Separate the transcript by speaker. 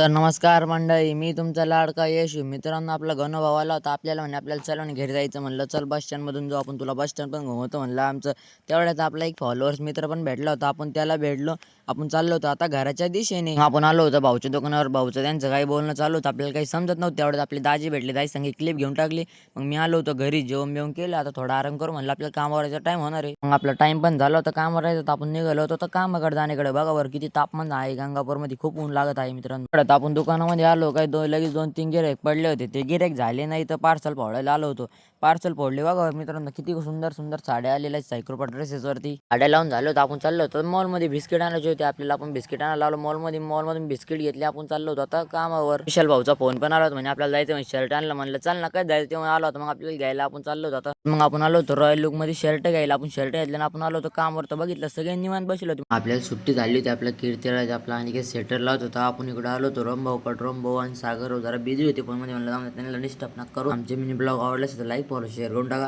Speaker 1: तर नमस्कार मंडळी, मी तुमचा लाडका यश. मित्रांनो, आपला गणू आला होता. आपल्याला आपल्याला चला आणि घरी जायचं म्हणलं. चल बस स्टँडमधून जाऊ, आपण तुला बस स्टँड पण घुमवतो म्हणलं आमचं. तेवढ्यात आपला एक फॉलोअर्स मित्र पण भेटला होता. आपण त्याला भेटलो. आपण चाललो होतो आता घराच्या दिशेने. मग आपण आलो होतो भाऊच्या दुकानावर. भाऊचं त्यांचं काही बोलणं चालू होतं. आपल्याला काही समजत नव्हतं. तेवढ्यात आपली दाजी भेटली. दाजी संग क्लिप घेऊन टाकली. मग मी आलो होतो घरी. जेवण बिवून केलं. आता थोडा आराम करू म्हणलं, आपल्याला कामावर जायचा टाईम होणार आहे. मग आपला टाईम पण झाला होता कामावर जायचं. तर आपण निघालो होतो तर कामाकडे जाण्याकडे. बघा बरं किती तापमान आहे गंगापूरमध्ये. खूप ऊन लागत आहे मित्रांनो. तेवढ्यात आपण दुकानामध्ये आलो. काही लगेच 2-3 गिऱ्हाईक पडले होते. ते गिऱ्हाईक झाले नाही तर पार्सल फोडायला आलो होतो. पार्सल फोडले. बघा मित्रांनो, किती सुंदर सुंदर साड्या आलेल्या आहेत सायक्रोपा ड्रेसेसवरती. साड्या लावून झालो होतो. आपण चाललो होतो मॉलमध्ये. बिस्किट आणायचे होते आपल्याला. आपण बिस्किट आणायला आलो मॉलमध्ये. मॉलमधून बिस्किट घेतले. आपण चाललो होतो आता कामावर. विशाल भाऊचा फोन पण आला होता. म्हणजे आपल्याला जायचं म्हणजे शर्ट आणलं म्हणलं. चल ना, काय जायचं तेव्हा आला होता. मग आपल्याला घ्यायला आपण चाललो होतो आता. मग आपण आलो होतो रॉयल लुकमध्ये शर्ट घ्यायला. आपण शर्ट घेतल्यानं आपण आलो होतो कामावर. तर बघितलं सगळे निवांत बसले होते. आपल्याला सुट्टी झाली होती. आपल्या कीर्तीराज आपला आणि काही सेटर लावत होता. आपण इकडे आलो होतो. रोमभाऊ आणि सागर जरा बिझी होते फोनमध्ये. म्हणलं त्यांना डिस्टर्ब नका करू. आमचे मिनी ब्लॉग आवडले असेल तर लाईक फॉलो शेअर करून टाका.